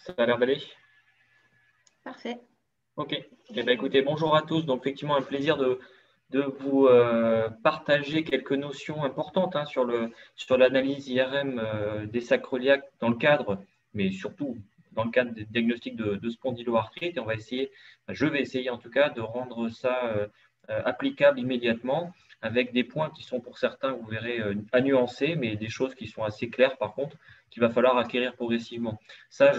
Ça a l'air d'aller? Parfait. Ok. Eh bien, écoutez, bonjour à tous. Donc, effectivement, un plaisir de vous partager quelques notions importantes sur l'analyse IRM des sacroiliacs dans le cadre, mais surtout dans le cadre des diagnostics de spondyloarthrite. Et je vais essayer en tout cas de rendre ça applicable immédiatement avec des points qui sont pour certains, vous verrez, à nuancer, mais des choses qui sont assez claires par contre, qu'il va falloir acquérir progressivement. Ça,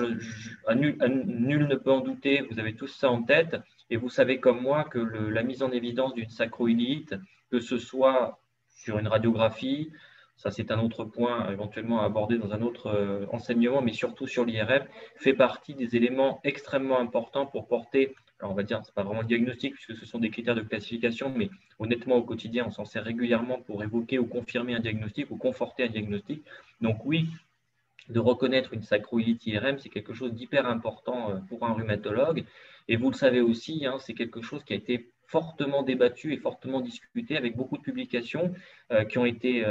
nul ne peut en douter, vous avez tous ça en tête. Et vous savez comme moi que la mise en évidence d'une sacroiliite, que ce soit sur une radiographie, ça c'est un autre point éventuellement à aborder dans un autre enseignement, mais surtout sur l'IRM, fait partie des éléments extrêmement importants pour porter, alors on va dire, ce n'est pas vraiment le diagnostic puisque ce sont des critères de classification, mais honnêtement au quotidien, on s'en sert régulièrement pour évoquer ou confirmer un diagnostic ou conforter un diagnostic. Donc oui, de reconnaître une sacroiliite IRM, c'est quelque chose d'hyper important pour un rhumatologue. Et vous le savez aussi, c'est quelque chose qui a été fortement débattu et fortement discuté avec beaucoup de publications qui ont été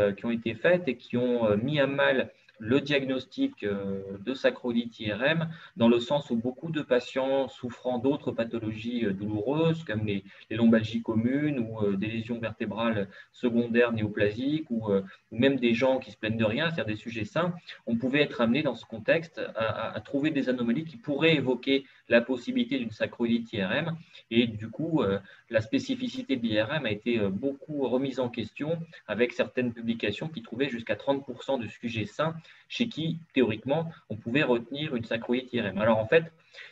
faites et qui ont mis à mal le diagnostic de sacroiliite IRM, dans le sens où beaucoup de patients souffrant d'autres pathologies douloureuses, comme les lombalgies communes ou des lésions vertébrales secondaires néoplasiques, ou même des gens qui se plaignent de rien, c'est-à-dire des sujets sains, on pouvait être amené dans ce contexte à trouver des anomalies qui pourraient évoquer la possibilité d'une sacroiliite IRM. Et du coup, la spécificité de l'IRM a été beaucoup remise en question avec certaines publications qui trouvaient jusqu'à 30% de sujets sains chez qui, théoriquement, on pouvait retenir une sacroiliite IRM. Alors en fait,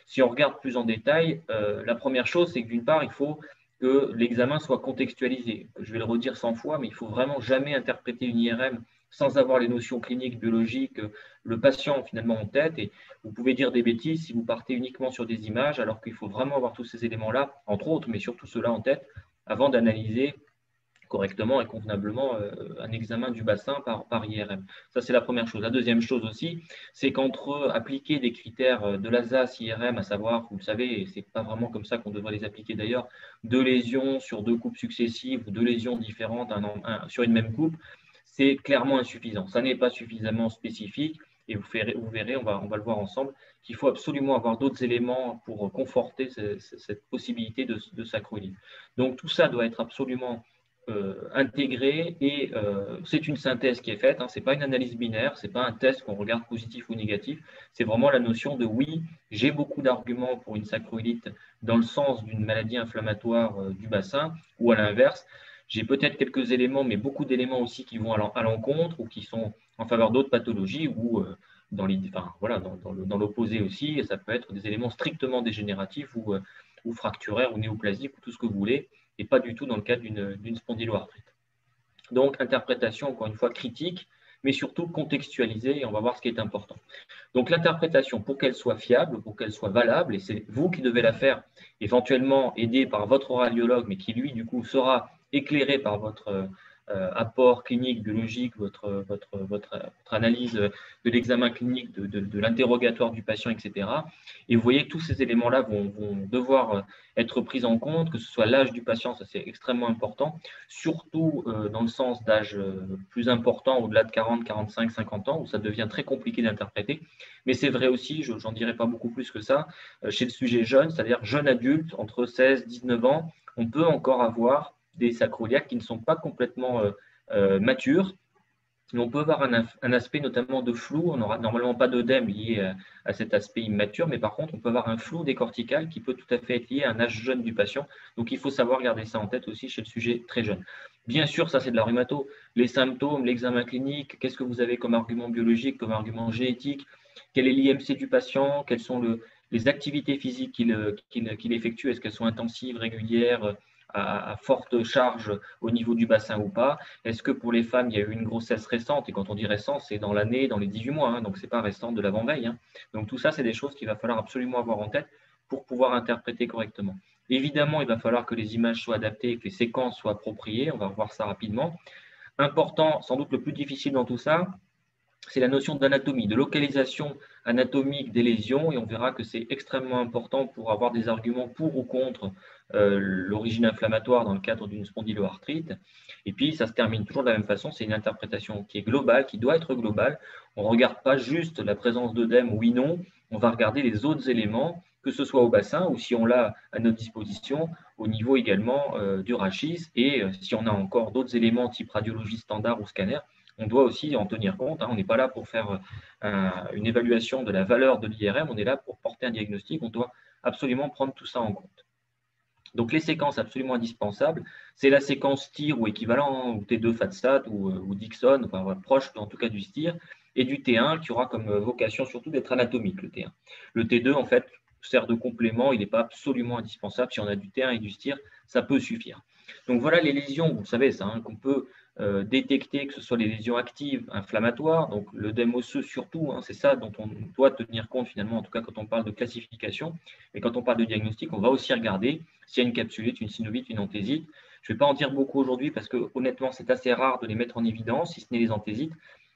si on regarde plus en détail, la première chose, c'est que d'une part, il faut que l'examen soit contextualisé. Je vais le redire 100 fois, mais il ne faut vraiment jamais interpréter une IRM sans avoir les notions cliniques, biologiques, le patient finalement en tête. Et vous pouvez dire des bêtises si vous partez uniquement sur des images, alors qu'il faut vraiment avoir tous ces éléments-là, entre autres, mais surtout ceux-là en tête, avant d'analyser correctement et convenablement un examen du bassin par IRM. Ça, c'est la première chose. La deuxième chose aussi, c'est qu'entre appliquer des critères de l'ASAS IRM, à savoir, vous le savez, et ce n'est pas vraiment comme ça qu'on devrait les appliquer d'ailleurs, 2 lésions sur 2 coupes successives ou 2 lésions différentes sur une même coupe, c'est clairement insuffisant. Ça n'est pas suffisamment spécifique et vous verrez, on va le voir ensemble, qu'il faut absolument avoir d'autres éléments pour conforter cette possibilité de sacroiliite. Donc tout ça doit être absolument intégré et c'est une synthèse qui est faite, ce n'est pas une analyse binaire, ce n'est pas un test qu'on regarde positif ou négatif, c'est vraiment la notion de oui, j'ai beaucoup d'arguments pour une sacroiliite dans le sens d'une maladie inflammatoire du bassin, ou à l'inverse, j'ai peut-être quelques éléments, mais beaucoup d'éléments aussi qui vont à l'encontre ou qui sont en faveur d'autres pathologies ou dans l'opposé aussi, ça peut être des éléments strictement dégénératifs ou fracturaires ou néoplasiques ou tout ce que vous voulez, et pas du tout dans le cadre d'une spondyloarthrite. Donc, interprétation, encore une fois, critique, mais surtout contextualisée, et on va voir ce qui est important. Donc, l'interprétation, pour qu'elle soit fiable, pour qu'elle soit valable, et c'est vous qui devez la faire, éventuellement aidé par votre radiologue, mais qui, lui, du coup, sera éclairé par votre apport clinique, biologique, votre analyse de l'examen clinique, de l'interrogatoire du patient, etc. Et vous voyez que tous ces éléments-là vont devoir être pris en compte, que ce soit l'âge du patient, ça c'est extrêmement important, surtout dans le sens d'âge plus important, au-delà de 40, 45, 50 ans, où ça devient très compliqué d'interpréter. Mais c'est vrai aussi, je n'en dirai pas beaucoup plus que ça, chez le sujet jeune, c'est-à-dire jeune adulte, entre 16 et 19 ans, on peut encore avoir des sacroiliacs qui ne sont pas complètement matures. Mais on peut avoir un aspect notamment de flou. On n'aura normalement pas d'œdème lié à cet aspect immature, mais par contre, on peut avoir un flou décortical qui peut tout à fait être lié à un âge jeune du patient. Donc, il faut savoir garder ça en tête aussi chez le sujet très jeune. Bien sûr, ça, c'est de la rhumato. Les symptômes, l'examen clinique, qu'est-ce que vous avez comme argument biologique, comme argument génétique, quel est l'IMC du patient, quelles sont les activités physiques qu'il effectue, est-ce qu'elles sont intensives, régulières, à forte charge au niveau du bassin ou pas. Est-ce que pour les femmes, il y a eu une grossesse récente? Et quand on dit récent, c'est dans l'année, dans les 18 mois, donc ce n'est pas récent de l'avant-veille. Donc tout ça, c'est des choses qu'il va falloir absolument avoir en tête pour pouvoir interpréter correctement. Évidemment, il va falloir que les images soient adaptées et que les séquences soient appropriées. On va revoir ça rapidement. Important, sans doute le plus difficile dans tout ça, c'est la notion d'anatomie, de localisation anatomique des lésions, et on verra que c'est extrêmement important pour avoir des arguments pour ou contre l'origine inflammatoire dans le cadre d'une spondyloarthrite. Et puis, ça se termine toujours de la même façon, c'est une interprétation qui est globale, qui doit être globale. On ne regarde pas juste la présence d'œdème, oui, non, on va regarder les autres éléments, que ce soit au bassin ou si on l'a à notre disposition, au niveau également du rachis. Et si on a encore d'autres éléments type radiologie standard ou scanner, on doit aussi en tenir compte. On n'est pas là pour faire une évaluation de la valeur de l'IRM, on est là pour porter un diagnostic, on doit absolument prendre tout ça en compte. Donc les séquences absolument indispensables, c'est la séquence TIR ou équivalent, ou T2 FATSAT ou Dixon, enfin, proche en tout cas du STIR, et du T1 qui aura comme vocation surtout d'être anatomique, le T1. Le T2, en fait, sert de complément, il n'est pas absolument indispensable. Si on a du T1 et du STIR, ça peut suffire. Donc voilà les lésions, vous savez ça, qu'on peut détecter, que ce soit les lésions actives, inflammatoires, donc l'œdème osseux surtout, c'est ça dont on doit tenir compte finalement, en tout cas quand on parle de classification. Mais quand on parle de diagnostic, on va aussi regarder s'il y a une capsulite, une synovite, une antésite. Je ne vais pas en dire beaucoup aujourd'hui parce que honnêtement, c'est assez rare de les mettre en évidence, si ce n'est les anthésites.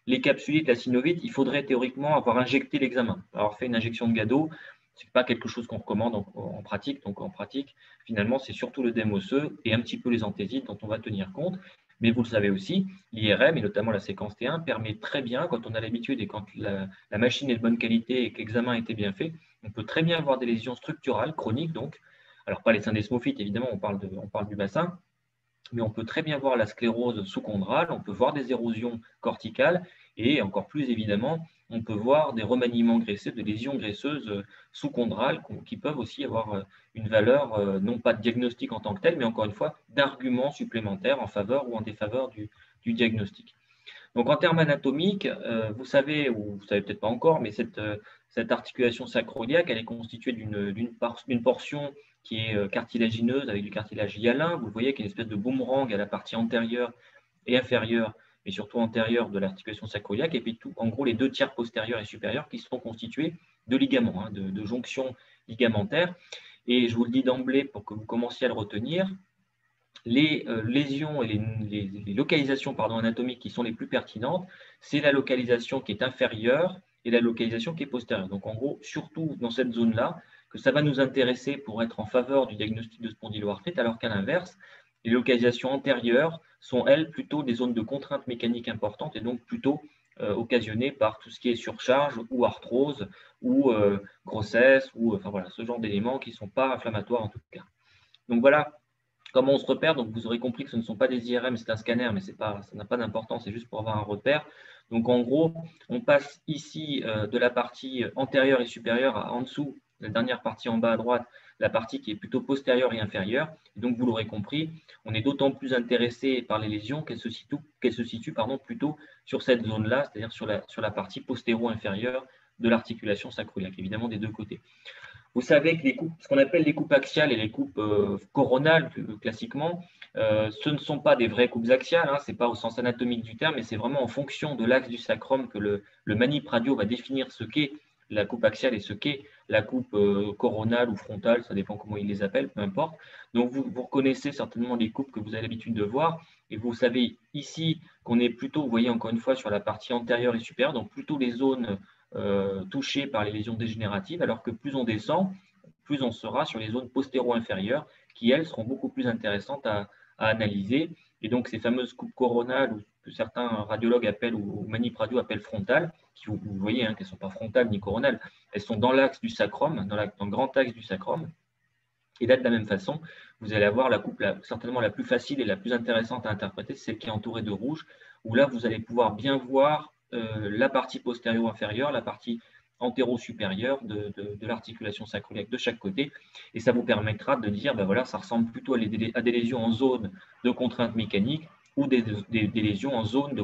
Les capsulites, la synovite, il faudrait théoriquement avoir injecté l'examen, avoir fait une injection de Gado. Ce n'est pas quelque chose qu'on recommande en pratique. Donc en pratique, finalement, c'est surtout l'œdème osseux et un petit peu les anthésites dont on va tenir compte. Mais vous le savez aussi, l'IRM et notamment la séquence T1 permet très bien, quand on a l'habitude et quand la machine est de bonne qualité et que l'examen a été bien fait, on peut très bien avoir des lésions structurales, chroniques donc. Alors pas les syndesmophytes, évidemment, on parle du bassin, mais on peut très bien voir la sclérose sous-chondrale, on peut voir des érosions corticales et encore plus évidemment, on peut voir des remaniements graisseux, des lésions graisseuses sous-chondrales qui peuvent aussi avoir une valeur, non pas de diagnostic en tant que tel, mais encore une fois, d'arguments supplémentaires en faveur ou en défaveur du diagnostic. Donc en termes anatomiques, vous savez, ou vous ne savez peut-être pas encore, mais cette articulation sacro-iliaque, elle est constituée d'une portion qui est cartilagineuse avec du cartilage hyalin. Vous le voyez qu'il y a une espèce de boomerang à la partie antérieure et inférieure, mais surtout antérieure de l'articulation sacro-iliaque, et puis en gros les 2 tiers postérieurs et supérieurs qui sont constitués de ligaments, de jonctions ligamentaires. Et je vous le dis d'emblée pour que vous commenciez à le retenir, les lésions et les localisations anatomiques qui sont les plus pertinentes, c'est la localisation qui est inférieure et la localisation qui est postérieure. Donc en gros, surtout dans cette zone-là, que ça va nous intéresser pour être en faveur du diagnostic de spondyloarthrite, alors qu'à l'inverse, les localisations antérieures sont, elles, plutôt des zones de contrainte mécanique importantes et donc plutôt occasionnées par tout ce qui est surcharge ou arthrose ou grossesse ou enfin voilà, ce genre d'éléments qui ne sont pas inflammatoires en tout cas. Donc voilà comment on se repère. Donc vous aurez compris que ce ne sont pas des IRM, c'est un scanner, mais ça n'a pas d'importance, c'est juste pour avoir un repère. Donc en gros, on passe ici de la partie antérieure et supérieure à en dessous, la dernière partie en bas à droite, la partie qui est plutôt postérieure et inférieure. Et donc vous l'aurez compris, on est d'autant plus intéressé par les lésions qu'elles se situent plutôt sur cette zone-là, c'est-à-dire sur la partie postéro-inférieure de l'articulation sacro-iliaque, évidemment des deux côtés. Vous savez que ce qu'on appelle les coupes axiales et les coupes coronales, classiquement, ce ne sont pas des vraies coupes axiales, ce n'est pas au sens anatomique du terme, mais c'est vraiment en fonction de l'axe du sacrum que le manip radio va définir ce qu'est la coupe axiale et ce qu'est la coupe coronale ou frontale, ça dépend comment ils les appellent, peu importe. Donc vous reconnaissez certainement les coupes que vous avez l'habitude de voir, et vous savez ici qu'on est plutôt, vous voyez encore une fois, sur la partie antérieure et supérieure, donc plutôt les zones touchés par les lésions dégénératives, alors que plus on descend, plus on sera sur les zones postéro-inférieures qui, elles, seront beaucoup plus intéressantes à analyser. Et donc, ces fameuses coupes coronales, ou que certains radiologues appellent, ou manip radio appellent frontales, qui vous voyez qu'elles ne sont pas frontales ni coronales, elles sont dans l'axe du sacrum, dans le grand axe du sacrum. Et là, de la même façon, vous allez avoir la coupe certainement la plus facile et la plus intéressante à interpréter, c'est celle qui est entourée de rouge, où là, vous allez pouvoir bien voir la partie postério-inférieure, la partie antéro-supérieure de l'articulation sacro-iliaque de chaque côté. Et ça vous permettra de dire, voilà, ça ressemble plutôt à des lésions en zone de contrainte mécanique ou des lésions en zone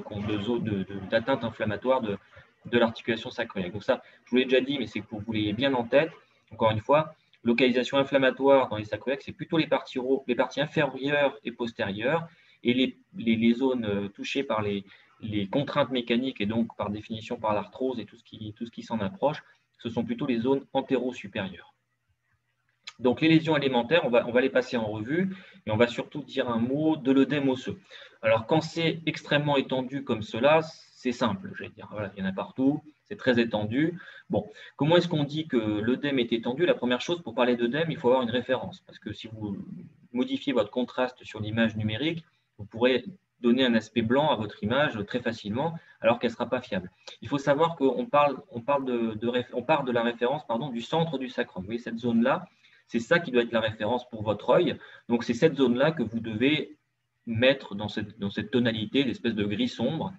d'atteinte inflammatoire de l'articulation sacro-iliaque. Donc ça, je vous l'ai déjà dit, mais c'est que vous l'ayez bien en tête. Encore une fois, localisation inflammatoire dans les sacro-iliaques, c'est plutôt les parties inférieures et postérieures, et les zones touchées par les contraintes mécaniques et donc par définition par l'arthrose et tout ce qui s'en approche, ce sont plutôt les zones antéro-supérieures. Donc les lésions élémentaires, on va les passer en revue et on va surtout dire un mot de l'œdème osseux. Alors quand c'est extrêmement étendu comme cela, c'est simple, je vais dire. Voilà, il y en a partout, c'est très étendu. Bon, comment est-ce qu'on dit que l'œdème est étendu? La première chose, pour parler d'œdème, il faut avoir une référence. Parce que si vous modifiez votre contraste sur l'image numérique, vous pourrez donner un aspect blanc à votre image très facilement, alors qu'elle ne sera pas fiable. Il faut savoir qu'on part de la référence du centre du sacrum. Vous voyez, cette zone-là, c'est ça qui doit être la référence pour votre œil. Donc, c'est cette zone-là que vous devez mettre dans cette tonalité d'espèce de gris sombre.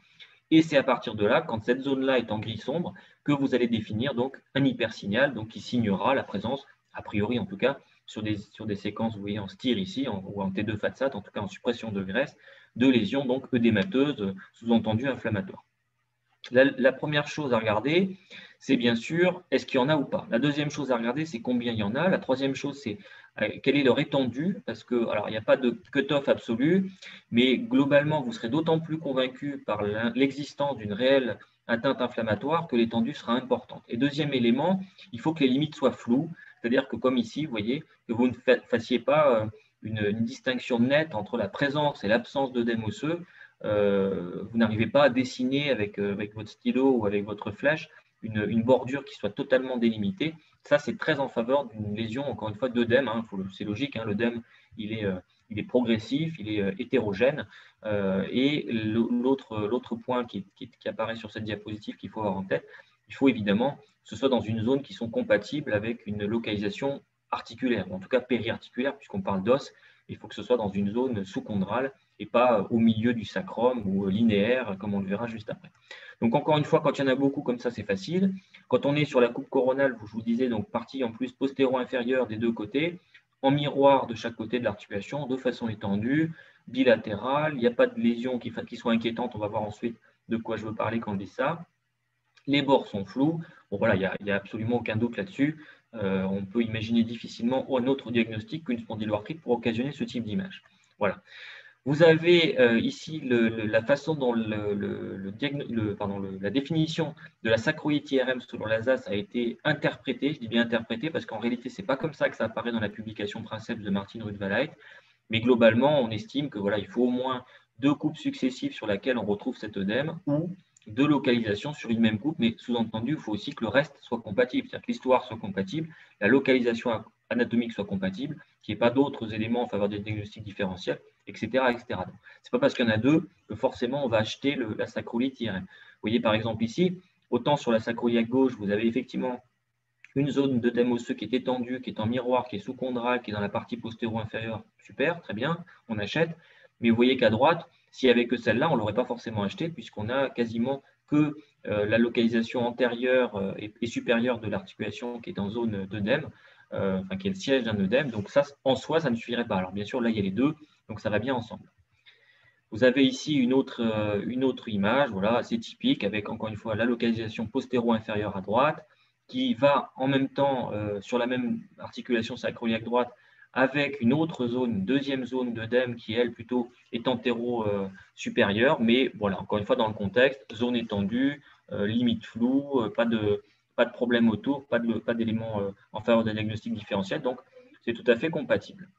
Et c'est à partir de là, quand cette zone-là est en gris sombre, que vous allez définir donc un hypersignal, donc qui signera la présence, a priori en tout cas, sur des séquences, vous voyez, en STIR ici, ou en T2 FATSAT, en tout cas en suppression de graisse, de lésions donc œdémateuses, sous-entendu inflammatoires. La première chose à regarder, c'est bien sûr, est-ce qu'il y en a ou pas. La deuxième chose à regarder, c'est combien il y en a. La troisième chose, c'est quelle est leur étendue, parce que, alors, il n'y a pas de cut-off absolu, mais globalement, vous serez d'autant plus convaincu par l'existence d'une réelle atteinte inflammatoire que l'étendue sera importante. Et deuxième élément, il faut que les limites soient floues, c'est-à-dire que comme ici, vous voyez, que vous ne fassiez pas une distinction nette entre la présence et l'absence d'œdème osseux. Vous n'arrivez pas à dessiner avec votre stylo ou avec votre flèche une bordure qui soit totalement délimitée. Ça, c'est très en faveur d'une lésion, encore une fois, d'œdème. C'est logique, l'œdème, il est progressif, il est hétérogène. Et l'autre point qui apparaît sur cette diapositive qu'il faut avoir en tête, il faut évidemment que ce soit dans une zone qui sont compatibles avec une localisation articulaire, ou en tout cas périarticulaire, puisqu'on parle d'os. Il faut que ce soit dans une zone sous-chondrale et pas au milieu du sacrum ou linéaire, comme on le verra juste après. Donc, encore une fois, quand il y en a beaucoup comme ça, c'est facile. Quand on est sur la coupe coronale, je vous disais, donc partie en plus postéro-inférieure des deux côtés, en miroir de chaque côté de l'articulation, de façon étendue, bilatérale. Il n'y a pas de lésions qui soient inquiétantes. On va voir ensuite de quoi je veux parler quand je dis ça. Les bords sont flous. Bon, voilà, il n'y a absolument aucun doute là-dessus. On peut imaginer difficilement un autre diagnostic qu'une spondyloarthrite pour occasionner ce type d'image. Voilà. Vous avez ici la façon dont la définition de la sacroïlite IRM selon l'ASAS a été interprétée. Je dis bien interprétée parce qu'en réalité, ce n'est pas comme ça que ça apparaît dans la publication Princeps de Martin Rudvalait. Mais globalement, on estime que il faut au moins 2 coupes successives sur lesquelles on retrouve cet œdème ou 2 localisations sur une même coupe, mais sous-entendu, il faut aussi que le reste soit compatible, c'est-à-dire que l'histoire soit compatible, la localisation anatomique soit compatible, qu'il n'y ait pas d'autres éléments en faveur des diagnostics différentiels, etc. etc. Ce n'est pas parce qu'il y en a 2 que forcément on va acheter la sacroïlite IRM. Vous voyez par exemple ici, autant sur la sacroiliaque gauche, vous avez effectivement une zone d'œdème osseux qui est étendue, qui est en miroir, qui est sous-chondrale, qui est dans la partie postéro-inférieure, super, très bien, on achète. Mais vous voyez qu'à droite, s'il n'y avait que celle-là, on ne l'aurait pas forcément acheté, puisqu'on a quasiment que la localisation antérieure et supérieure de l'articulation qui est en zone d'œdème, qui est le siège d'un œdème. Donc ça, en soi, ça ne suffirait pas. Alors bien sûr, là, il y a les deux, donc ça va bien ensemble. Vous avez ici une autre image, voilà, assez typique, avec encore une fois la localisation postéro-inférieure à droite, qui va en même temps sur la même articulation sacroiliaque droite avec une autre zone, une deuxième zone d'œdème qui, elle, plutôt est antéro-supérieure, mais voilà, encore une fois, dans le contexte, zone étendue, limite floue, pas de problème autour, pas d'éléments en faveur d'un diagnostic différentiel, donc c'est tout à fait compatible.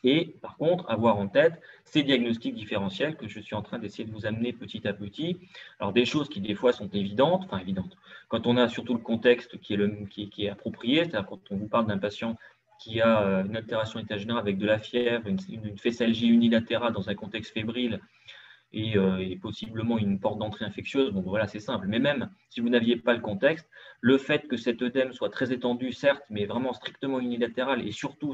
Et par contre, avoir en tête ces diagnostics différentiels que je suis en train d'essayer de vous amener petit à petit. Alors, des choses qui, des fois, sont évidentes, quand on a surtout le contexte qui est approprié, c'est-à-dire quand on vous parle d'un patient qui a une altération d'état général avec de la fièvre, une féstalgie unilatérale dans un contexte fébrile et possiblement une porte d'entrée infectieuse, bon, voilà, c'est simple. Mais même si vous n'aviez pas le contexte, le fait que cet œdème soit très étendu, certes, mais vraiment strictement unilatéral et surtout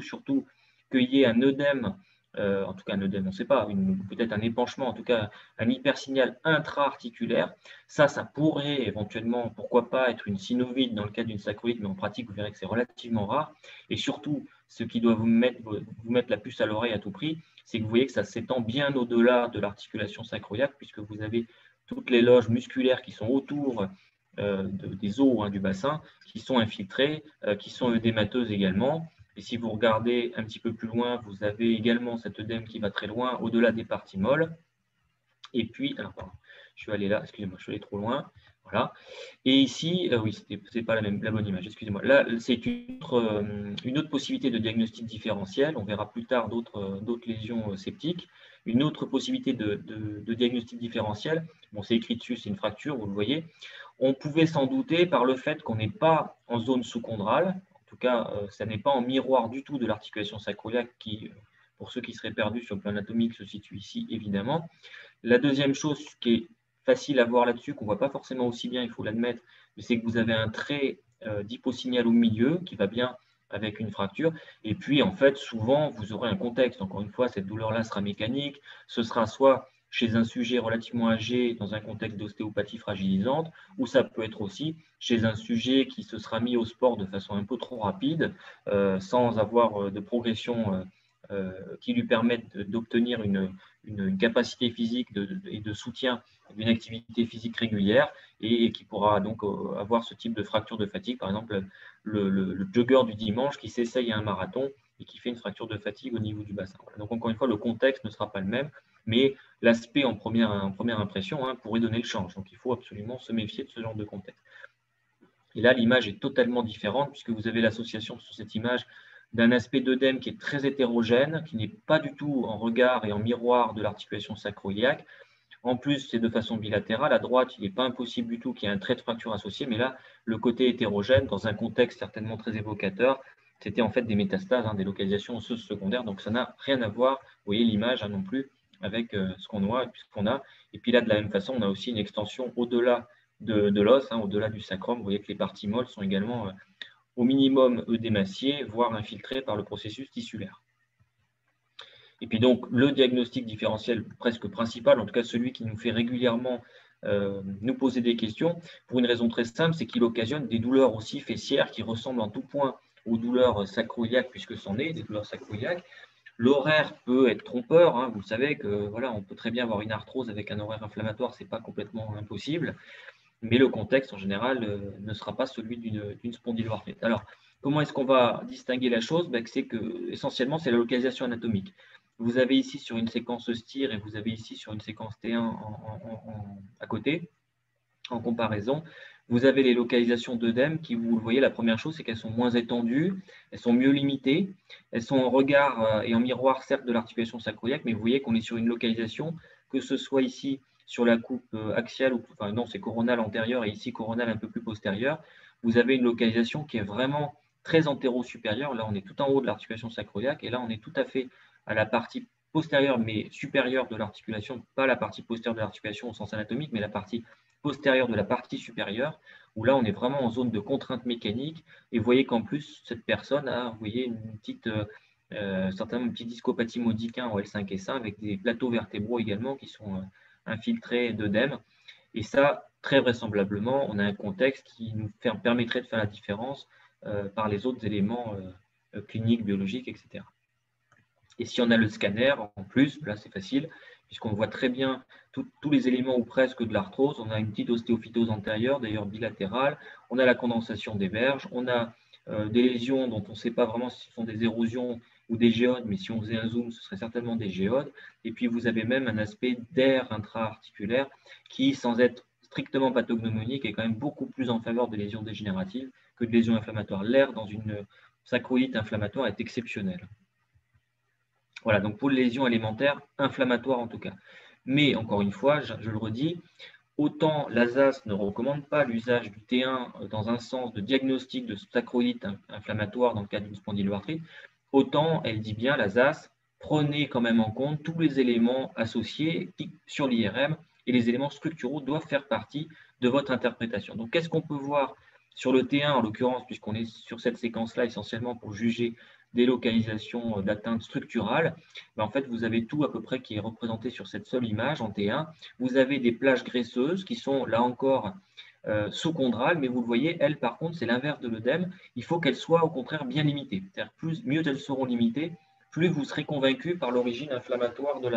qu'il y ait un œdème, en tout cas un œdème, on ne sait pas, peut-être un épanchement, en tout cas un hypersignal intra-articulaire, ça pourrait éventuellement, pourquoi pas, être une synovite dans le cas d'une sacroïlite, mais en pratique, vous verrez que c'est relativement rare. Et surtout, ce qui doit vous mettre la puce à l'oreille à tout prix, c'est que vous voyez que ça s'étend bien au-delà de l'articulation sacroiliaque, puisque vous avez toutes les loges musculaires qui sont autour des os du bassin, qui sont infiltrées, qui sont œdémateuses également. Et si vous regardez un petit peu plus loin, vous avez également cet œdème qui va très loin, au-delà des parties molles. Et puis, alors pardon, je suis allé là, excusez-moi, je suis allé trop loin. Voilà. Et ici, oui, c'est pas la bonne image, excusez-moi. Là, c'est une autre possibilité de diagnostic différentiel. On verra plus tard d'autres lésions septiques. Une autre possibilité de diagnostic différentiel, bon, c'est écrit dessus, c'est une fracture, vous le voyez. On pouvait s'en douter par le fait qu'on n'est pas en zone sous-chondrale. En tout cas, ça n'est pas en miroir du tout de l'articulation sacroiliaque qui pour ceux qui seraient perdus sur le plan anatomique, se situe ici, évidemment. La deuxième chose qui est facile à voir là-dessus, qu'on ne voit pas forcément aussi bien, il faut l'admettre, c'est que vous avez un trait d'hyposignal au milieu qui va bien avec une fracture. Et puis, en fait, souvent, vous aurez un contexte. Encore une fois, cette douleur-là sera mécanique. Ce sera soit chez un sujet relativement âgé dans un contexte d'ostéopathie fragilisante, ou ça peut être aussi chez un sujet qui se sera mis au sport de façon un peu trop rapide, sans avoir de progression qui lui permette d'obtenir une capacité physique et de soutien d'une activité physique régulière et qui pourra donc avoir ce type de fracture de fatigue. Par exemple, le jogger du dimanche qui s'essaye à un marathon et qui fait une fracture de fatigue au niveau du bassin. Voilà. Donc, encore une fois, le contexte ne sera pas le même, mais l'aspect en première impression pourrait donner le change. Donc, il faut absolument se méfier de ce genre de contexte. Et là, l'image est totalement différente puisque vous avez l'association sur cette image d'un aspect d'œdème qui est très hétérogène, qui n'est pas du tout en regard et en miroir de l'articulation sacro-iliaque. En plus, c'est de façon bilatérale. À droite, il n'est pas impossible du tout qu'il y ait un trait de fracture associé, mais là, le côté hétérogène, dans un contexte certainement très évocateur, c'était en fait des métastases, des localisations osseuses secondaires. Donc, ça n'a rien à voir, vous voyez l'image non plus, avec ce qu'on a. Et puis là, de la même façon, on a aussi une extension au-delà de l'os, au-delà du sacrum. Vous voyez que les parties molles sont également au minimum œdémaciées, voire infiltrées par le processus tissulaire. Et puis donc, le diagnostic différentiel presque principal, en tout cas celui qui nous fait régulièrement nous poser des questions, pour une raison très simple, c'est qu'il occasionne des douleurs aussi fessières qui ressemblent en tout point aux douleurs sacro-iliaques, puisque c'en est, des douleurs sacro-iliaques. L'horaire peut être trompeur, vous savez que voilà, on peut très bien avoir une arthrose avec un horaire inflammatoire, ce n'est pas complètement impossible, mais le contexte en général ne sera pas celui d'une spondyloarthrite. Alors, comment est-ce qu'on va distinguer la chose? C'est que essentiellement, c'est la localisation anatomique. Vous avez ici sur une séquence STIR et vous avez ici sur une séquence T1 à côté, en comparaison. Vous avez les localisations d'œdème qui, vous le voyez, la première chose, c'est qu'elles sont moins étendues, elles sont mieux limitées, elles sont en regard et en miroir, certes, de l'articulation sacro-iliaque, mais vous voyez qu'on est sur une localisation, que ce soit ici sur la coupe axiale, enfin non, c'est coronale antérieure et ici coronale un peu plus postérieure, vous avez une localisation qui est vraiment très antéro-supérieure. Là, on est tout en haut de l'articulation sacro-iliaque et là, on est tout à fait à la partie postérieure mais supérieure de l'articulation, pas la partie postérieure de l'articulation au sens anatomique, mais la partie postérieure de la partie supérieure, où là, on est vraiment en zone de contrainte mécanique. Et vous voyez qu'en plus, cette personne a, vous voyez, certainement une petite discopathie modique en L5S1 avec des plateaux vertébraux également qui sont infiltrés d'œdème. Et ça, très vraisemblablement, on a un contexte qui nous permettrait de faire la différence par les autres éléments cliniques, biologiques, etc. Et si on a le scanner, en plus, là c'est facile, puisqu'on voit très bien tous les éléments ou presque de l'arthrose. On a une petite ostéophytose antérieure, d'ailleurs bilatérale. On a la condensation des verges. On a des lésions dont on ne sait pas vraiment si ce sont des érosions ou des géodes, mais si on faisait un zoom, ce serait certainement des géodes. Et puis vous avez même un aspect d'air intra-articulaire qui, sans être strictement pathognomonique, est quand même beaucoup plus en faveur des lésions dégénératives que de lésions inflammatoires. L'air dans une sacroïlite inflammatoire est exceptionnel. Voilà, donc pour les lésions élémentaires, inflammatoires en tout cas. Mais encore une fois, je le redis, autant l'ASAS ne recommande pas l'usage du T1 dans un sens de diagnostic de sacroïlite inflammatoire dans le cadre d'une spondyloarthrite, autant elle dit bien, l'ASAS, prenez quand même en compte tous les éléments associés sur l'IRM et les éléments structuraux doivent faire partie de votre interprétation. Donc qu'est-ce qu'on peut voir sur le T1 en l'occurrence, puisqu'on est sur cette séquence-là essentiellement pour juger des localisations d'atteinte structurale, en fait, vous avez tout à peu près qui est représenté sur cette seule image en T1. Vous avez des plages graisseuses qui sont là encore sous-chondrales, mais vous le voyez, elles, par contre, c'est l'inverse de l'œdème. Il faut qu'elles soient au contraire bien limitées. C'est-à-dire mieux elles seront limitées, plus vous serez convaincu par l'origine inflammatoire de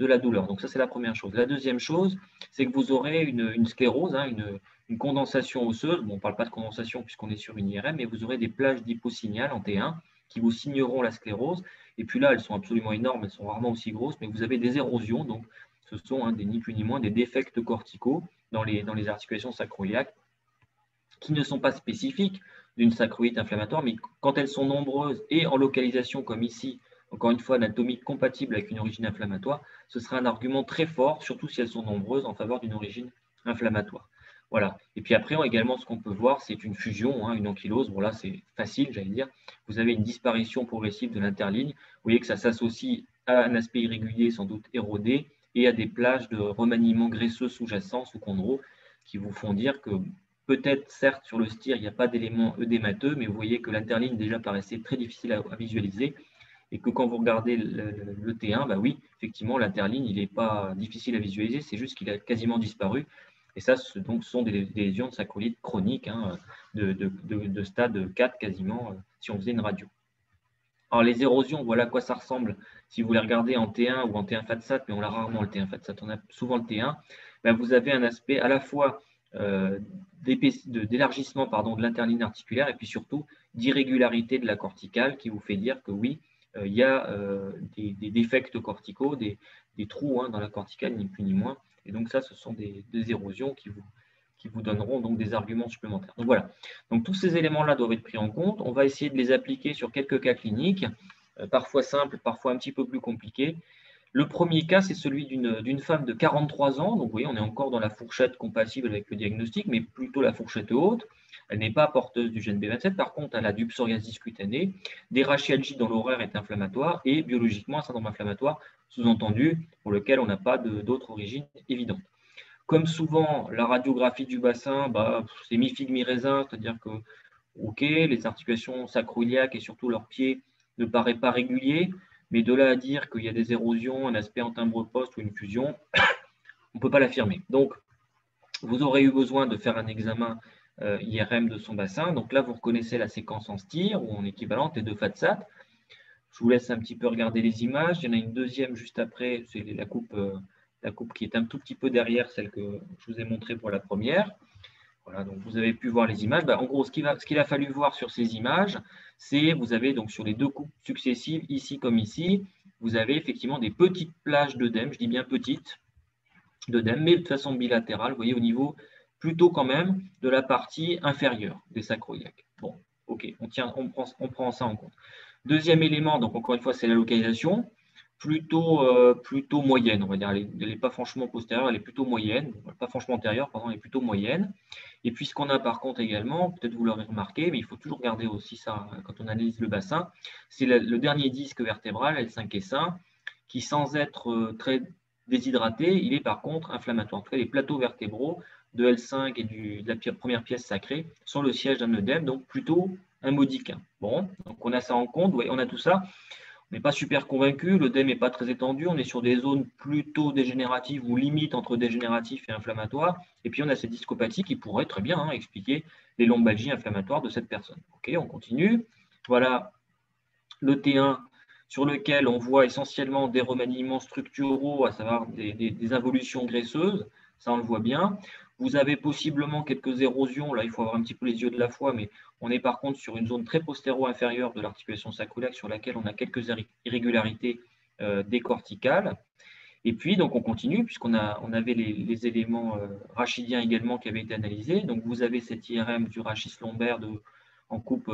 la douleur. Donc ça, c'est la première chose. La deuxième chose, c'est que vous aurez une sclérose, une condensation osseuse. Bon, on ne parle pas de condensation puisqu'on est sur une IRM, mais vous aurez des plages d'hyposignal en T1 qui vous signeront la sclérose. Et puis là, elles sont absolument énormes, elles sont rarement aussi grosses, mais vous avez des érosions, donc ce sont ni plus ni moins des défects corticaux dans les articulations sacro-iliaques qui ne sont pas spécifiques d'une sacroïlite inflammatoire, mais quand elles sont nombreuses et en localisation comme ici, encore une fois anatomique compatible avec une origine inflammatoire, ce sera un argument très fort, surtout si elles sont nombreuses, en faveur d'une origine inflammatoire. Voilà. Et puis après, également, ce qu'on peut voir, c'est une fusion, hein, une ankylose. Bon, là, c'est facile, j'allais dire. Vous avez une disparition progressive de l'interligne. Vous voyez que ça s'associe à un aspect irrégulier, sans doute érodé, et à des plages de remaniement graisseux sous-jacents, sous-chondraux, qui vous font dire que peut-être, certes, sur le STIR, il n'y a pas d'éléments œdémateux, mais vous voyez que l'interligne déjà paraissait très difficile à visualiser, et que quand vous regardez le T1, bah oui, effectivement, l'interligne, il n'est pas difficile à visualiser, c'est juste qu'il a quasiment disparu. Et ça, ce sont des lésions de sacrolyte chroniques, hein, de stade 4 quasiment, si on faisait une radio. Alors, les érosions, voilà à quoi ça ressemble. Si vous les regardez en T1 ou en T1 FATSAT, mais on a rarement le T1 FATSAT, on a souvent le T1, ben vous avez un aspect à la fois d'élargissement de l'interligne articulaire et puis surtout d'irrégularité de la corticale qui vous fait dire que oui, il y a des défects corticaux, des trous, hein, dans la corticale, ni plus ni moins. Et donc ça, ce sont des érosions qui vous donneront donc des arguments supplémentaires. Donc voilà, donc tous ces éléments-là doivent être pris en compte. On va essayer de les appliquer sur quelques cas cliniques, parfois simples, parfois un petit peu plus compliqués. Le premier cas, c'est celui d'une femme de 43 ans. Donc vous voyez, on est encore dans la fourchette compatible avec le diagnostic, mais plutôt la fourchette haute. Elle n'est pas porteuse du gène B27. Par contre, elle a du psoriasis cutanée, des rachialgies dont l'horaire est inflammatoire et biologiquement un syndrome inflammatoire, sous-entendu, pour lequel on n'a pas d'autre origine évidente. Comme souvent, la radiographie du bassin, bah, c'est mi-figue, mi-raisin, c'est-à-dire que, ok, les articulations sacro-iliaques et surtout leurs pieds ne paraissent pas réguliers, mais de là à dire qu'il y a des érosions, un aspect en timbre-poste ou une fusion, on ne peut pas l'affirmer. Donc, vous aurez eu besoin de faire un examen IRM de son bassin. Donc là, vous reconnaissez la séquence en STIR ou en équivalente, les deux FATSAT. Je vous laisse un petit peu regarder les images. Il y en a une deuxième juste après, c'est la coupe qui est un tout petit peu derrière celle que je vous ai montrée pour la première. Voilà, donc vous avez pu voir les images. En gros, ce qu'il a fallu voir sur ces images, c'est vous avez donc sur les deux coupes successives, ici comme ici, vous avez effectivement des petites plages d'œdème, je dis bien petites, d'œdème, mais de façon bilatérale, vous voyez, au niveau plutôt quand même de la partie inférieure des sacro-iliaques. Bon, ok, on prend ça en compte. Deuxième élément, donc encore une fois, c'est la localisation, plutôt moyenne, on va dire. Elle n'est pas franchement postérieure, elle est plutôt moyenne, pas franchement antérieure, pardon, elle est plutôt moyenne. Et puis ce qu'on a par contre également, peut-être vous l'aurez remarqué, mais il faut toujours garder aussi ça quand on analyse le bassin, c'est le dernier disque vertébral, L5 et 5, qui sans être très déshydraté, il est par contre inflammatoire. En tout cas, les plateaux vertébraux de L5 et de la première pièce sacrée sont le siège d'un œdème, donc plutôt un modique. Bon, donc on a ça en compte, on a tout ça. On n'est pas super convaincu, l'œdème n'est pas très étendu, on est sur des zones plutôt dégénératives ou limite entre dégénératif et inflammatoire. Et puis on a cette discopathie qui pourrait très bien expliquer les lombalgies inflammatoires de cette personne. Ok, on continue. Voilà le T1 sur lequel on voit essentiellement des remaniements structuraux, à savoir des involutions graisseuses. Ça, on le voit bien. Vous avez possiblement quelques érosions. Là, il faut avoir un petit peu les yeux de la foi, mais on est par contre sur une zone très postéro-inférieure de l'articulation sacro-iliaque sur laquelle on a quelques irrégularités décorticales. Et puis, donc, on continue, puisqu'on avait les éléments rachidiens également qui avaient été analysés. Donc, vous avez cette IRM du rachis lombaire en coupe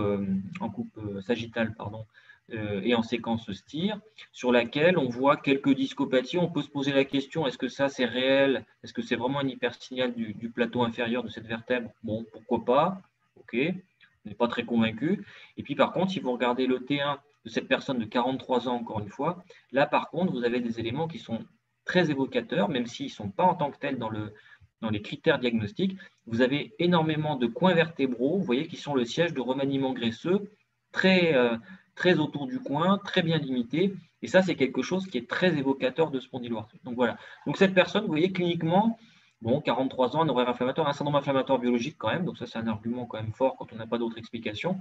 sagittale, pardon, et en séquence STIR, sur laquelle on voit quelques discopathies. On peut se poser la question, est-ce que ça c'est réel? Est-ce que c'est vraiment un hypersignal du plateau inférieur de cette vertèbre? Bon, pourquoi pas? Ok, on n'est pas très convaincu. Et puis par contre, si vous regardez le T1 de cette personne de 43 ans, encore une fois, là par contre, vous avez des éléments qui sont très évocateurs, même s'ils ne sont pas en tant que tels dans les critères diagnostiques. Vous avez énormément de coins vertébraux, vous voyez, qui sont le siège de remaniement graisseux, très autour du coin, très bien limité. Et ça, c'est quelque chose qui est très évocateur de spondyloarthrite. Donc voilà. Donc cette personne, vous voyez, cliniquement, bon, 43 ans, un horaire inflammatoire, un syndrome inflammatoire biologique quand même. Donc ça, c'est un argument quand même fort quand on n'a pas d'autre explication.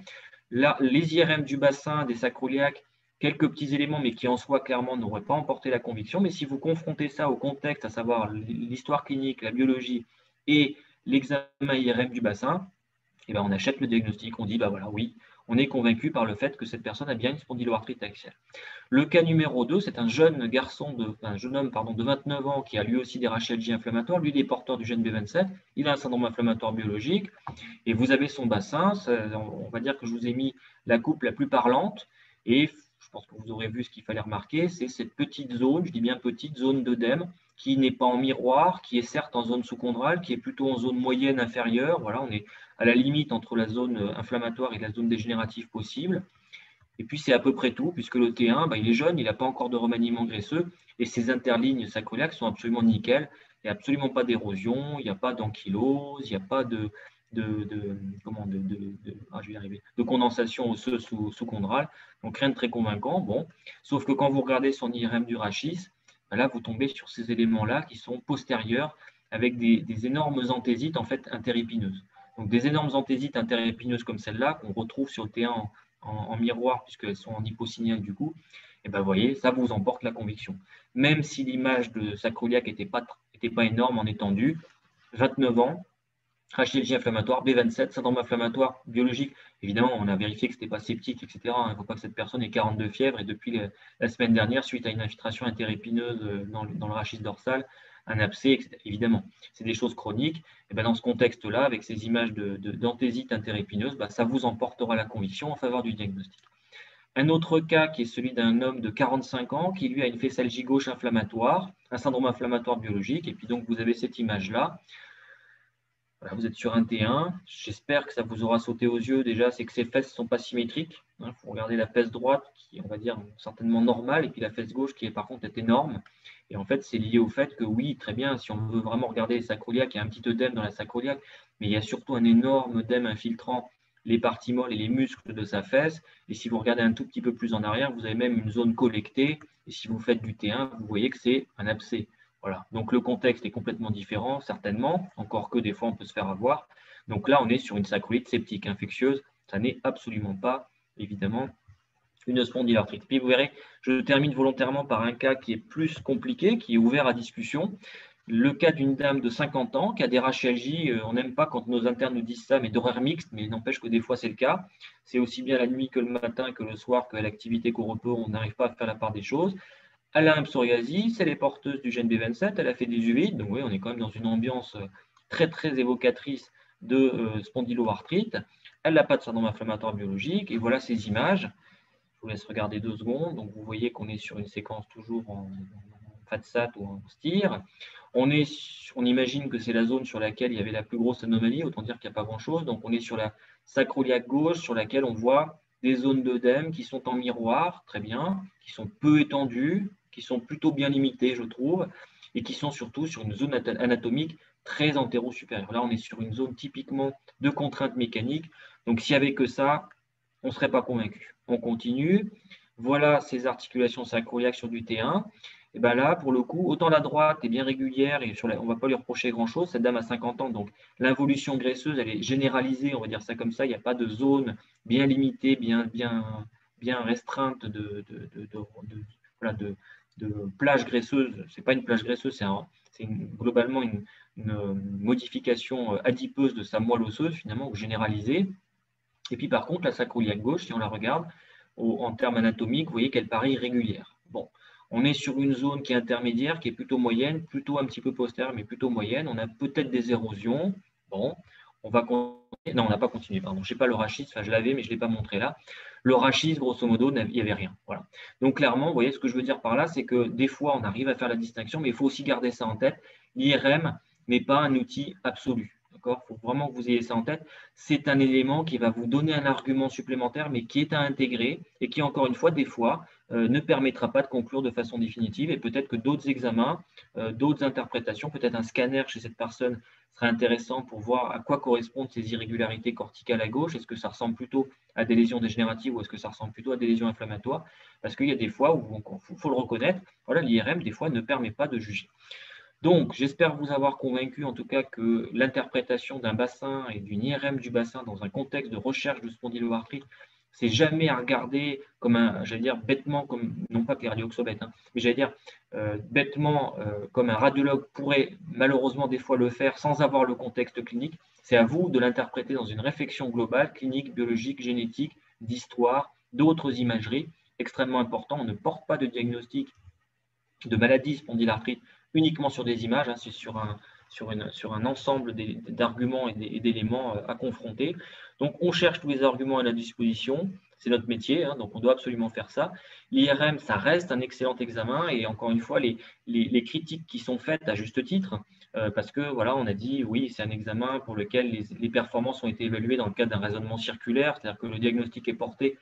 Là, les IRM du bassin, des sacro-iliaques, quelques petits éléments, mais qui en soi, clairement, n'auraient pas emporté la conviction. Mais si vous confrontez ça au contexte, à savoir l'histoire clinique, la biologie et l'examen IRM du bassin, et ben on achète le diagnostic, on dit, bah voilà, oui, on est convaincu par le fait que cette personne a bien une spondyloarthrite axiale. Le cas numéro 2, c'est un jeune homme de 29 ans qui a lui aussi des rachialgies inflammatoires. Lui, il est porteur du gène B27, il a un syndrome inflammatoire biologique, et vous avez son bassin. On va dire que je vous ai mis la coupe la plus parlante, et je pense que vous aurez vu ce qu'il fallait remarquer, c'est cette petite zone, je dis bien petite zone d'œdème, qui n'est pas en miroir, qui est certes en zone sous-chondrale, qui est plutôt en zone moyenne inférieure. Voilà, on est à la limite entre la zone inflammatoire et la zone dégénérative possible. Et puis, c'est à peu près tout, puisque le T1, il est jeune, il n'a pas encore de remaniement graisseux, et ses interlignes sacroiliaques sont absolument nickel. Il n'y a absolument pas d'érosion, il n'y a pas d'ankylose, il n'y a pas de condensation osseuse sous-chondrale. Donc, rien de très convaincant. Bon, sauf que quand vous regardez son IRM du rachis, là, vous tombez sur ces éléments-là qui sont postérieurs avec des énormes anthésites en fait interépineuses. Donc, des énormes anthésites interépineuses comme celle-là qu'on retrouve sur le T1 en miroir, puisqu'elles sont en hyposignal du coup, et vous voyez, ça vous emporte la conviction. Même si l'image de sacroiliaque n'était pas énorme en étendue, 29 ans, rachidalgie inflammatoire, B27, syndrome inflammatoire biologique. Évidemment, on a vérifié que ce n'était pas septique, etc. Il ne faut pas que cette personne ait 42 fièvres et depuis la semaine dernière, suite à une infiltration interépineuse dans le rachis dorsal, un abcès, etc. Évidemment, c'est des choses chroniques. Et dans ce contexte-là, avec ces images d'anthésite interépineuse, ça vous emportera la conviction en faveur du diagnostic. Un autre cas qui est celui d'un homme de 45 ans qui, lui, a une féssalgie gauche inflammatoire, un syndrome inflammatoire biologique. Et puis donc, vous avez cette image-là. Voilà, vous êtes sur un T1. J'espère que ça vous aura sauté aux yeux. Déjà, c'est que ces fesses ne sont pas symétriques. Il faut regarder la fesse droite qui est, on va dire, certainement normale, et puis la fesse gauche qui, par contre, est énorme. Et en fait, c'est lié au fait que, oui, très bien, si on veut vraiment regarder les sacroiliaques, il y a un petit œdème dans la sacroiliaque, mais il y a surtout un énorme œdème infiltrant les parties molles et les muscles de sa fesse. Et si vous regardez un tout petit peu plus en arrière, vous avez même une zone collectée. Et si vous faites du T1, vous voyez que c'est un abcès. Voilà. Donc le contexte est complètement différent, certainement, encore que des fois on peut se faire avoir. Donc là, on est sur une sacroïde septique infectieuse. Ça n'est absolument pas, évidemment, une spondylarthrite. Puis vous verrez, je termine volontairement par un cas qui est plus compliqué, qui est ouvert à discussion. Le cas d'une dame de 50 ans qui a des rachialgies, on n'aime pas quand nos internes nous disent ça, mais d'horaire mixte, mais il n'empêche que des fois c'est le cas. C'est aussi bien la nuit que le matin, que le soir, qu'à l'activité qu'au repos, on n'arrive pas à faire la part des choses. Elle a un psoriasis, elle est porteuse du gène B27, elle a fait des uvéites, donc oui, on est quand même dans une ambiance très très évocatrice de spondyloarthrite. Elle n'a pas de syndrome inflammatoire biologique, et voilà ces images. Je vous laisse regarder 2 secondes. Donc vous voyez qu'on est sur une séquence toujours en FATSAT ou en STIR. On imagine que c'est la zone sur laquelle il y avait la plus grosse anomalie, autant dire qu'il n'y a pas grand-chose. Donc on est sur la sacroiliaque gauche, sur laquelle on voit des zones d'œdème qui sont en miroir, très bien, qui sont peu étendues, qui sont plutôt bien limitées, je trouve, et qui sont surtout sur une zone anatomique très antéro-supérieure. Là, on est sur une zone typiquement de contrainte mécanique. Donc, s'il n'y avait que ça, on ne serait pas convaincu. On continue. Voilà ces articulations sacroiliaques sur du T1. Et bien là, pour le coup, autant la droite est bien régulière et on ne va pas lui reprocher grand-chose. Cette dame a 50 ans, donc l'involution graisseuse, elle est généralisée, on va dire ça comme ça. Il n'y a pas de zone bien limitée, bien restreinte de plage graisseuse. Ce n'est pas une plage graisseuse, c'est globalement une modification adipeuse de sa moelle osseuse, finalement, ou généralisée. Et puis par contre, la sacroiliaque gauche, si on la regarde en termes anatomiques, vous voyez qu'elle paraît irrégulière. Bon, on est sur une zone qui est intermédiaire, qui est plutôt moyenne, plutôt un petit peu postérieure, mais plutôt moyenne. On a peut-être des érosions. Bon, on va continuer. Non, on n'a pas continué, pardon. Je n'ai pas le rachis, enfin je l'avais, mais je ne l'ai pas montré là. Le rachis, grosso modo, il n'y avait rien. Voilà. Donc clairement, vous voyez ce que je veux dire par là, c'est que des fois, on arrive à faire la distinction, mais il faut aussi garder ça en tête. L'IRM n'est pas un outil absolu. Il faut vraiment que vous ayez ça en tête. C'est un élément qui va vous donner un argument supplémentaire, mais qui est à intégrer et qui, encore une fois, des fois, ne permettra pas de conclure de façon définitive. Et peut-être que d'autres examens, d'autres interprétations, peut-être un scanner chez cette personne serait intéressant pour voir à quoi correspondent ces irrégularités corticales à gauche. Est-ce que ça ressemble plutôt à des lésions dégénératives ou est-ce que ça ressemble plutôt à des lésions inflammatoires? Parce qu'il y a des fois où, il faut le reconnaître, voilà, l'IRM, des fois, ne permet pas de juger. Donc, j'espère vous avoir convaincu en tout cas que l'interprétation d'un bassin et d'une IRM du bassin dans un contexte de recherche de spondyloarthrite, c'est jamais à regarder comme j'allais dire bêtement, comme non pas que les radiologues soient bêtes, mais j'allais dire bêtement comme un radiologue pourrait malheureusement des fois le faire sans avoir le contexte clinique. C'est à vous de l'interpréter dans une réflexion globale, clinique, biologique, génétique, d'histoire, d'autres imageries. Extrêmement important, on ne porte pas de diagnostic de maladie spondylarthrite uniquement sur des images, c'est sur un ensemble d'arguments et d'éléments à confronter. Donc, on cherche tous les arguments à la disposition. c'est notre métier, hein, donc on doit absolument faire ça. L'IRM, ça reste un excellent examen et encore une fois, les critiques qui sont faites à juste titre, parce que voilà, on a dit oui, c'est un examen pour lequel les performances ont été évaluées dans le cadre d'un raisonnement circulaire, c'est-à-dire que le diagnostic est porté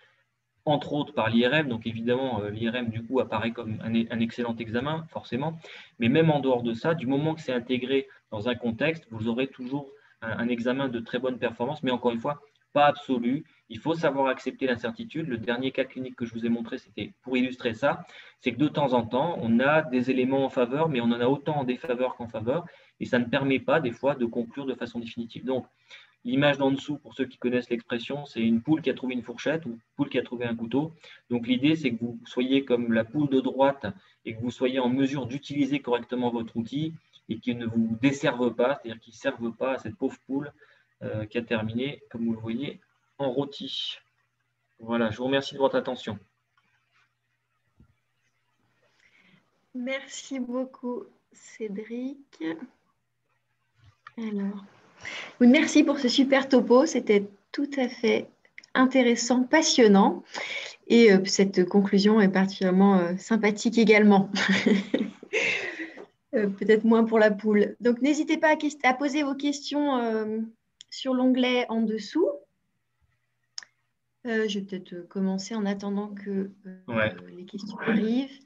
entre autres par l'IRM, donc évidemment l'IRM du coup apparaît comme un excellent examen, forcément, mais même en dehors de ça, du moment que c'est intégré dans un contexte, vous aurez toujours un examen de très bonne performance, mais encore une fois, pas absolu. Il faut savoir accepter l'incertitude. Le dernier cas clinique que je vous ai montré, c'était pour illustrer ça, c'est que de temps en temps, on a des éléments en faveur, mais on en a autant en défaveur qu'en faveur, et ça ne permet pas des fois de conclure de façon définitive. Donc, l'image d'en dessous, pour ceux qui connaissent l'expression, c'est une poule qui a trouvé une fourchette ou une poule qui a trouvé un couteau. Donc l'idée, c'est que vous soyez comme la poule de droite et que vous soyez en mesure d'utiliser correctement votre outil et qu'il ne vous desserve pas, c'est-à-dire qu'il ne serve pas à cette pauvre poule qui a terminé, comme vous le voyez, en rôti. Voilà, je vous remercie de votre attention. Merci beaucoup, Cédric. Alors, oui, merci pour ce super topo. C'était tout à fait intéressant, passionnant. Et cette conclusion est particulièrement sympathique également. Peut-être moins pour la poule. Donc, n'hésitez pas à poser vos questions sur l'onglet en dessous. Je vais peut-être commencer en attendant que les questions arrivent.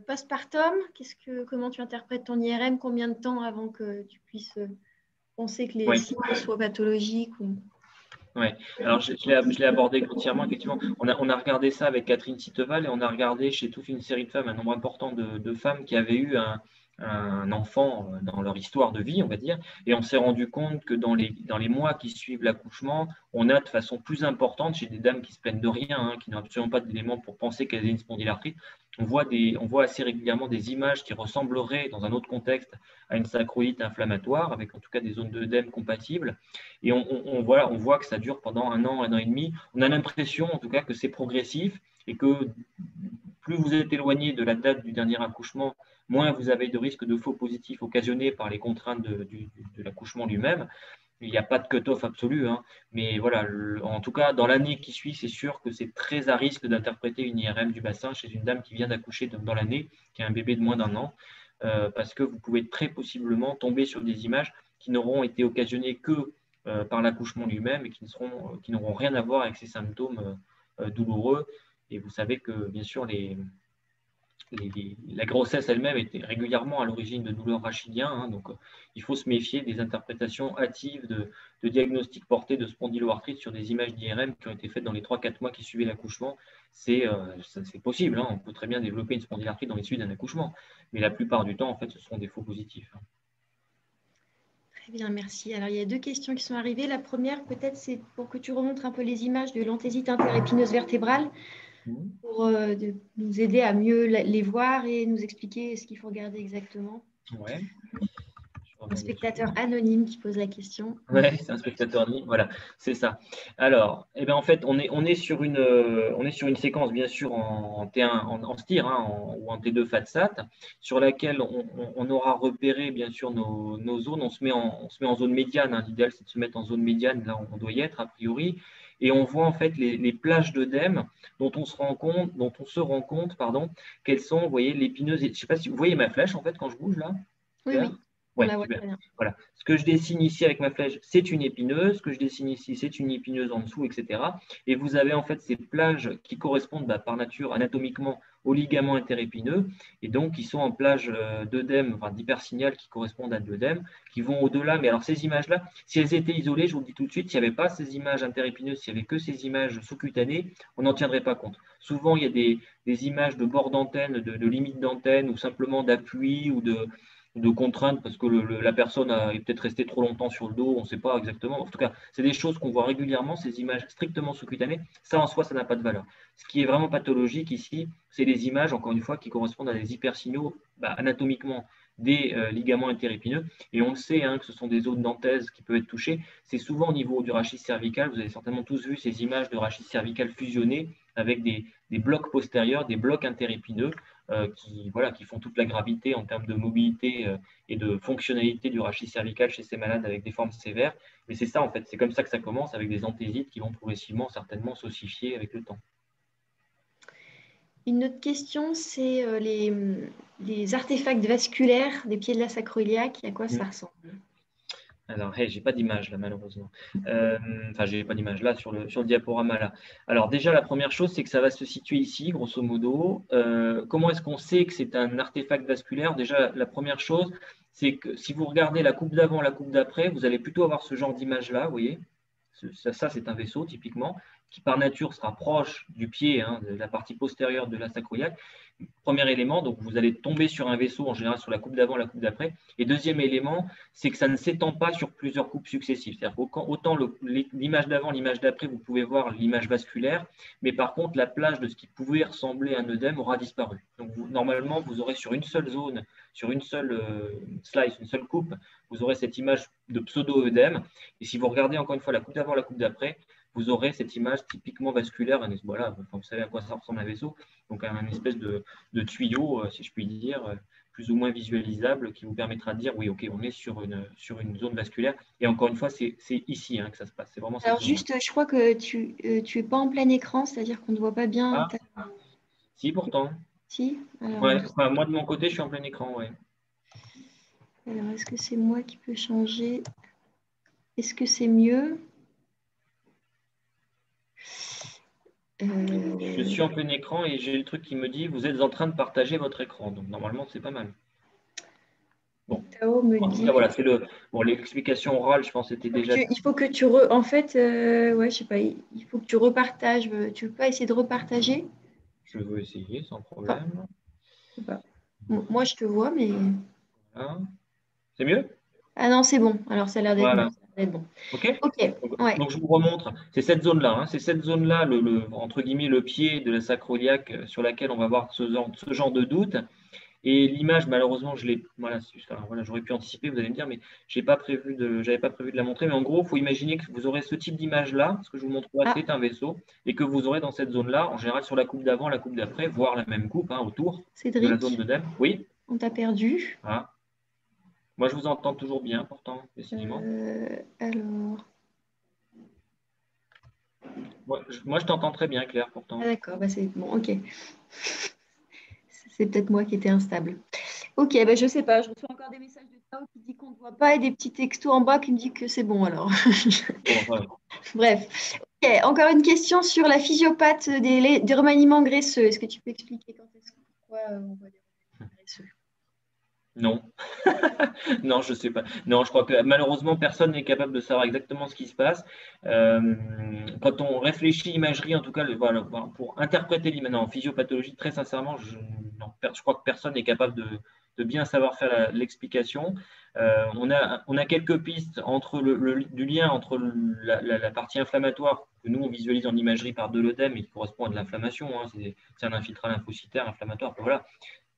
Postpartum, comment tu interprètes ton IRM? Combien de temps avant que tu puisses penser que les signes soient pathologiques ou... Oui, alors je l'ai abordé grossièrement, effectivement. On a regardé ça avec Catherine Citeval et on a regardé chez toute une série de femmes, un nombre important de femmes qui avaient eu un enfant dans leur histoire de vie, on va dire, et on s'est rendu compte que dans les mois qui suivent l'accouchement, on a de façon plus importante chez des dames qui se plaignent de rien, hein, qui n'ont absolument pas d'éléments pour penser qu'elles aient une spondylarthrite, on voit assez régulièrement des images qui ressembleraient, dans un autre contexte, à une sacroïde inflammatoire, avec en tout cas des zones d'œdème compatibles. Et on voit que ça dure pendant un an et demi. On a l'impression, en tout cas, que c'est progressif et que plus vous êtes éloigné de la date du dernier accouchement, moins vous avez de risques de faux positifs occasionnés par les contraintes de l'accouchement lui-même. Il n'y a pas de cut-off absolu, hein, mais voilà, en tout cas, dans l'année qui suit, c'est sûr que c'est très à risque d'interpréter une IRM du bassin chez une dame qui vient d'accoucher dans l'année, qui a un bébé de moins d'un an, parce que vous pouvez très possiblement tomber sur des images qui n'auront été occasionnées que par l'accouchement lui-même et qui n'auront rien à voir avec ces symptômes douloureux. Et vous savez que, bien sûr, la grossesse elle-même est régulièrement à l'origine de douleurs rachidiens, hein, donc il faut se méfier des interprétations hâtives de diagnostics portés de spondyloarthrite sur des images d'IRM qui ont été faites dans les 3-4 mois qui suivaient l'accouchement. C'est possible, hein, on peut très bien développer une spondylarthrite dans les suites d'un accouchement, mais la plupart du temps, en fait, ce seront des faux positifs. Hein. Très bien, merci. Alors, il y a 2 questions qui sont arrivées. La première, peut-être, c'est pour que tu remontres un peu les images de l'anthésite interépineuse vertébrale pour nous aider à mieux les voir et nous expliquer ce qu'il faut regarder exactement. Ouais. Un spectateur anonyme qui pose la question. Oui, c'est un spectateur anonyme, voilà, c'est ça. Alors, en fait, on est sur une séquence, bien sûr, en T1, en STIR, hein, ou en T2 FATSAT, sur laquelle on aura repéré, bien sûr, nos zones. On se met en zone médiane, hein. L'idéal, c'est de se mettre en zone médiane, là, on doit y être, a priori. Et on voit, en fait, les plages d'œdème dont on se rend compte, qu'elles sont, vous voyez, l'épineuses. Je ne sais pas si vous voyez ma flèche, en fait, quand je bouge, là. Oui, oui. Ouais, voilà. Ce que je dessine ici avec ma flèche, c'est une épineuse. Ce que je dessine ici, c'est une épineuse en dessous, etc. Et vous avez en fait ces plages qui correspondent par nature, anatomiquement, aux ligaments interépineux, et donc qui sont en plage d'œdème, enfin d'hypersignal qui correspondent à de l'œdème, qui vont au-delà. Mais alors ces images-là, si elles étaient isolées, je vous le dis tout de suite, s'il n'y avait pas ces images interépineuses, s'il n'y avait que ces images sous-cutanées, on n'en tiendrait pas compte. Souvent, il y a des images de bord d'antenne, de limite d'antenne, ou simplement d'appui, ou de contraintes parce que la personne est peut-être restée trop longtemps sur le dos, on ne sait pas exactement. En tout cas, c'est des choses qu'on voit régulièrement, ces images strictement sous-cutanées. Ça, en soi, ça n'a pas de valeur. Ce qui est vraiment pathologique ici, c'est les images, encore une fois, qui correspondent à des hypersignaux anatomiquement des ligaments interépineux. Et on le sait, hein, que ce sont des zones d'anthèse qui peuvent être touchées. C'est souvent au niveau du rachis cervical. Vous avez certainement tous vu ces images de rachis cervical fusionné avec des blocs postérieurs, des blocs interépineux qui font toute la gravité en termes de mobilité et de fonctionnalité du rachis cervical chez ces malades avec des formes sévères. Mais c'est ça, en fait, c'est comme ça que ça commence, avec des anthésites qui vont progressivement, certainement, s'ossifier avec le temps. Une autre question, c'est les artefacts vasculaires des pieds de la sacroiliaque. À quoi ça ressemble? Alors, hey, j'ai pas d'image là, malheureusement. Enfin, j'ai pas d'image là sur le diaporama là. Alors, déjà, la première chose, c'est que ça va se situer ici, grosso modo. Comment est-ce qu'on sait que c'est un artefact vasculaire? Déjà, la première chose, c'est que si vous regardez la coupe d'avant, la coupe d'après, vous allez plutôt avoir ce genre d'image là, vous voyez. Ça c'est un vaisseau, typiquement, qui par nature sera proche du pied, hein, de la partie postérieure de la sacroiliaque. Premier élément, donc vous allez tomber sur un vaisseau, en général sur la coupe d'avant, la coupe d'après. Et deuxième élément, c'est que ça ne s'étend pas sur plusieurs coupes successives. C'est-à-dire qu'autant l'image d'avant, l'image d'après, vous pouvez voir l'image vasculaire, mais par contre, la plage de ce qui pouvait ressembler à un œdème aura disparu. Donc normalement, vous aurez sur une seule zone, sur une seule slice, une seule coupe, vous aurez cette image de pseudo-œdème. Et si vous regardez encore une fois la coupe d'avant, la coupe d'après, vous aurez cette image typiquement vasculaire. Voilà, vous savez à quoi ça ressemble un vaisseau. Donc un espèce de tuyau, si je puis dire, plus ou moins visualisable, qui vous permettra de dire, oui, ok, on est sur une zone vasculaire. Et encore une fois, c'est ici que ça se passe. C'est vraiment. Alors juste, je crois que tu es pas en plein écran, c'est-à-dire qu'on ne voit pas bien. Si, pourtant. Si. Alors, ouais, enfin, moi, de mon côté, je suis en plein écran, oui. Alors, est-ce que c'est moi qui peux changer? Est-ce que c'est mieux? Je suis en plein écran et j'ai le truc qui me dit vous êtes en train de partager votre écran. Donc normalement, c'est pas mal. Bon. Tao me dit... Voilà, c'est l'explication orale, je pense, c'était déjà. Il faut que tu en fait, ouais, je sais pas, il faut que tu repartages. Tu veux pas essayer de repartager? Je veux essayer sans problème. Je sais pas. Moi, je te vois, mais. Voilà. C'est mieux? Ah non, c'est bon. Alors, ça a l'air d'être bon. OK. Ouais. Donc, je vous remontre. C'est cette zone-là. Hein. C'est cette zone-là, entre guillemets, le pied de la sacroiliaque sur laquelle on va voir ce genre de doute. Et l'image, malheureusement, je l'ai. Voilà, j'aurais pu anticiper, vous allez me dire, mais j'avais pas prévu de la montrer. Mais en gros, il faut imaginer que vous aurez ce type d'image-là. Ce que je vous montre là, c'est un vaisseau. Et que vous aurez dans cette zone-là, en général, sur la coupe d'avant, la coupe d'après, voire la même coupe autour de la zone d'œdème. Oui. On t'a perdu. Ah. Moi, je vous entends toujours bien, pourtant, décidément. Alors. Moi, je t'entends très bien, Claire, pourtant. Ah, d'accord, c'est bon, ok. C'est peut-être moi qui étais instable. Ok, je ne sais pas, je reçois encore des messages de Tao qui dit qu'on ne voit pas et des petits textos en bas qui me disent que c'est bon alors. Bref. Ok, encore une question sur la physiopathe des remaniements graisseux. Est-ce que tu peux expliquer pourquoi on voit des remaniements graisseux? Non. Non, je ne sais pas. Non, je crois que malheureusement, personne n'est capable de savoir exactement ce qui se passe. Quand on réfléchit imagerie, en tout cas, pour interpréter l'image en physiopathologie, très sincèrement, je crois que personne n'est capable de bien savoir faire l'explication. On a quelques pistes du lien entre la partie inflammatoire que nous, on visualise en imagerie par de l'œdème et qui correspond à de l'inflammation. Hein, c'est un infiltrat lymphocytaire inflammatoire. Voilà,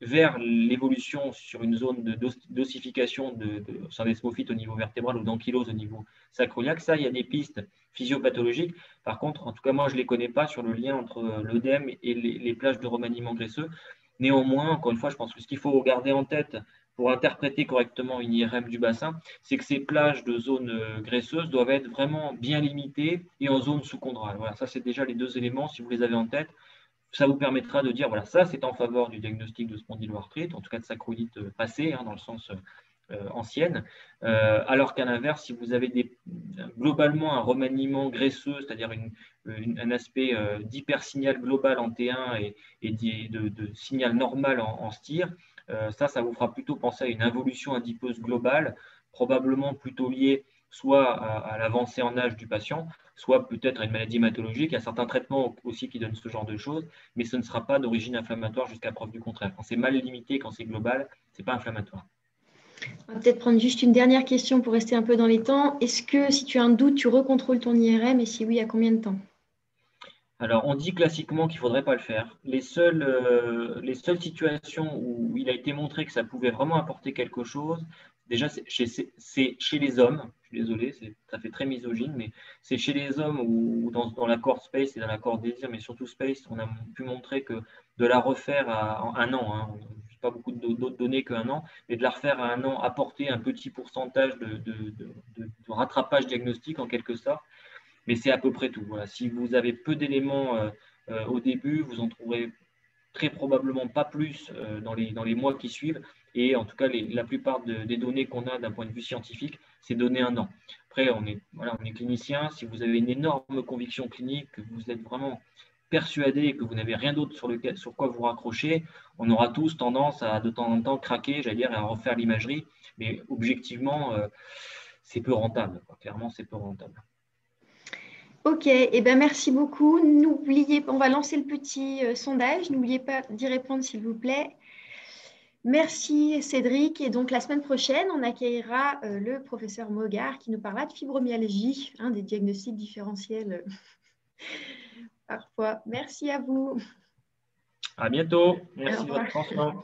vers l'évolution sur une zone d'ossification de syndesmophite au niveau vertébral ou d'ankylose au niveau sacroiliaque. Ça, il y a des pistes physiopathologiques. Par contre, en tout cas, moi, je ne les connais pas sur le lien entre l'œdème et les plages de remaniement graisseux. Néanmoins, encore une fois, je pense que ce qu'il faut garder en tête pour interpréter correctement une IRM du bassin, c'est que ces plages de zones graisseuses doivent être vraiment bien limitées et en zone sous-chondrale. Voilà, ça, c'est déjà les deux éléments, si vous les avez en tête. Ça vous permettra de dire, voilà, ça c'est en faveur du diagnostic de spondyloarthrite, en tout cas de sacroïdite passée, dans le sens ancienne, alors qu'à l'inverse, si vous avez globalement un remaniement graisseux, c'est-à-dire un aspect d'hypersignal global en T1 et de signal normal en STIR, ça vous fera plutôt penser à une involution adipeuse globale, probablement plutôt liée soit à l'avancée en âge du patient, soit peut-être à une maladie hématologique. Il y a certains traitements aussi qui donnent ce genre de choses, mais ce ne sera pas d'origine inflammatoire jusqu'à preuve du contraire. Quand c'est mal limité, quand c'est global, ce n'est pas inflammatoire. On va peut-être prendre juste une dernière question pour rester un peu dans les temps. Est-ce que si tu as un doute, tu recontrôles ton IRM et si oui, à combien de temps? Alors, on dit classiquement qu'il ne faudrait pas le faire. Les seules situations où il a été montré que ça pouvait vraiment apporter quelque chose, déjà, c'est chez les hommes. Je suis désolé, ça fait très misogyne, mais c'est chez les hommes ou dans l'accord Space et dans l'accord Désir, mais surtout Space, on a pu montrer que de la refaire en un an, hein, pas beaucoup d'autres données qu'un an, mais de la refaire à un an, apporter un petit pourcentage de rattrapage diagnostique en quelque sorte, mais c'est à peu près tout. Voilà. Si vous avez peu d'éléments au début, vous en trouverez très probablement pas plus dans les mois qui suivent. Et en tout cas, la plupart des données qu'on a d'un point de vue scientifique, c'est donné un an. Après, on est clinicien. Si vous avez une énorme conviction clinique, que vous êtes vraiment persuadé et que vous n'avez rien d'autre sur quoi vous raccrocher, on aura tous tendance à de temps en temps craquer, j'allais dire, et à refaire l'imagerie. Mais objectivement, c'est peu rentable. Clairement, c'est peu rentable. Ok, eh ben merci beaucoup. N'oubliez pas, on va lancer le petit sondage. N'oubliez pas d'y répondre, s'il vous plaît. Merci Cédric. Et donc la semaine prochaine, on accueillera le professeur Mogard qui nous parlera de fibromyalgie, des diagnostics différentiels parfois. Merci à vous. À bientôt. Merci de votre attention.